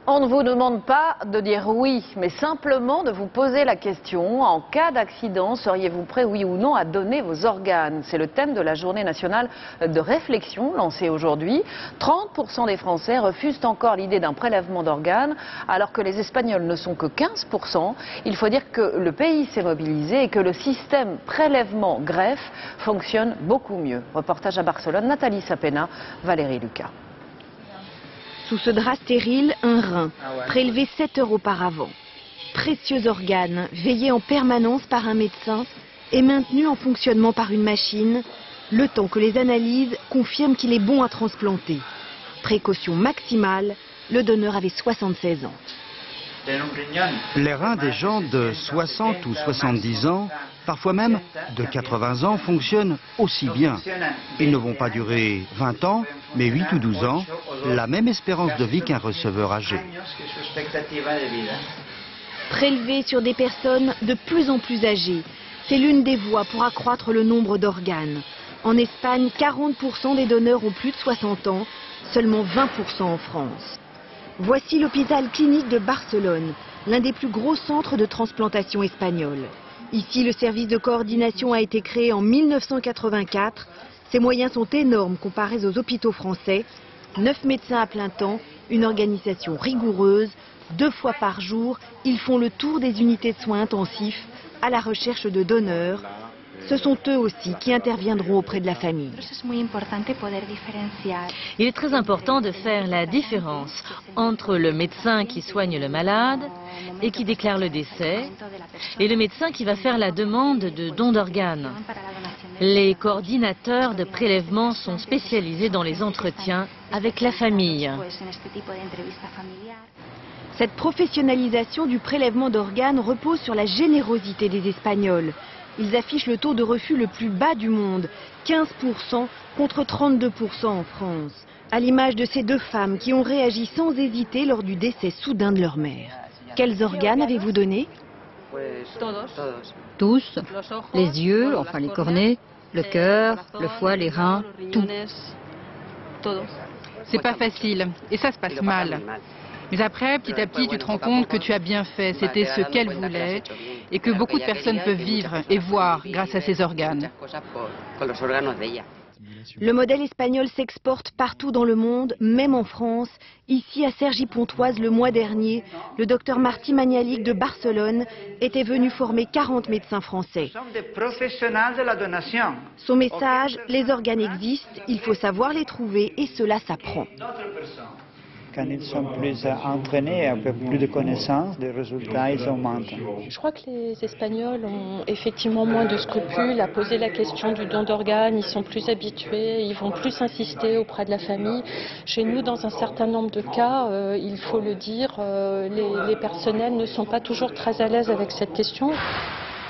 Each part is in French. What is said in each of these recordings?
On ne vous demande pas de dire oui, mais simplement de vous poser la question. En cas d'accident, seriez-vous prêt, oui ou non, à donner vos organes? C'est le thème de la journée nationale de réflexion lancée aujourd'hui. 30% des Français refusent encore l'idée d'un prélèvement d'organes, alors que les Espagnols ne sont que 15%. Il faut dire que le pays s'est mobilisé et que le système prélèvement-greffe fonctionne beaucoup mieux. Reportage à Barcelone, Nathalie Sapena, Valérie Lucas. Sous ce drap stérile, un rein, prélevé 7 heures auparavant. Précieux organe, veillé en permanence par un médecin et maintenu en fonctionnement par une machine, le temps que les analyses confirment qu'il est bon à transplanter. Précaution maximale, le donneur avait 76 ans. Les reins des gens de 60 ou 70 ans, parfois même de 80 ans, fonctionnent aussi bien. Ils ne vont pas durer 20 ans, mais 8 ou 12 ans, la même espérance de vie qu'un receveur âgé. Prélevé sur des personnes de plus en plus âgées, c'est l'une des voies pour accroître le nombre d'organes. En Espagne, 40% des donneurs ont plus de 60 ans, seulement 20% en France. Voici l'hôpital clinique de Barcelone, l'un des plus gros centres de transplantation espagnole. Ici, le service de coordination a été créé en 1984. Ses moyens sont énormes comparés aux hôpitaux français. 9 médecins à plein temps, une organisation rigoureuse. 2 fois par jour, ils font le tour des unités de soins intensifs à la recherche de donneurs. Ce sont eux aussi qui interviendront auprès de la famille. Il est très important de faire la différence entre le médecin qui soigne le malade et qui déclare le décès et le médecin qui va faire la demande de don d'organes. Les coordinateurs de prélèvement sont spécialisés dans les entretiens avec la famille. Cette professionnalisation du prélèvement d'organes repose sur la générosité des Espagnols. Ils affichent le taux de refus le plus bas du monde, 15% contre 32% en France. À l'image de ces 2 femmes qui ont réagi sans hésiter lors du décès soudain de leur mère. Quels organes avez-vous donné? Tous, les yeux, enfin les cornets, le cœur, le foie, les reins, tout. C'est pas facile et ça se passe mal. Mais après, petit à petit, tu te rends compte que tu as bien fait, c'était ce qu'elle voulait et que beaucoup de personnes peuvent vivre et voir grâce à ces organes. Le modèle espagnol s'exporte partout dans le monde, même en France. Ici, à Cergy-Pontoise, le mois dernier, le docteur Martí Mañalich de Barcelone était venu former 40 médecins français. Son message, les organes existent, il faut savoir les trouver et cela s'apprend. Quand ils sont plus entraînés, un peu plus de connaissances, les résultats, ils augmentent. Je crois que les Espagnols ont effectivement moins de scrupules à poser la question du don d'organes. Ils sont plus habitués, ils vont plus insister auprès de la famille. Chez nous, dans un certain nombre de cas, il faut le dire, les personnels ne sont pas toujours très à l'aise avec cette question.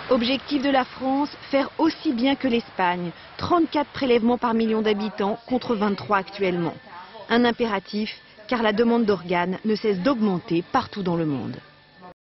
Objectif de la France, faire aussi bien que l'Espagne. 34 prélèvements par million d'habitants contre 23 actuellement. Un impératif, car la demande d'organes ne cesse d'augmenter partout dans le monde.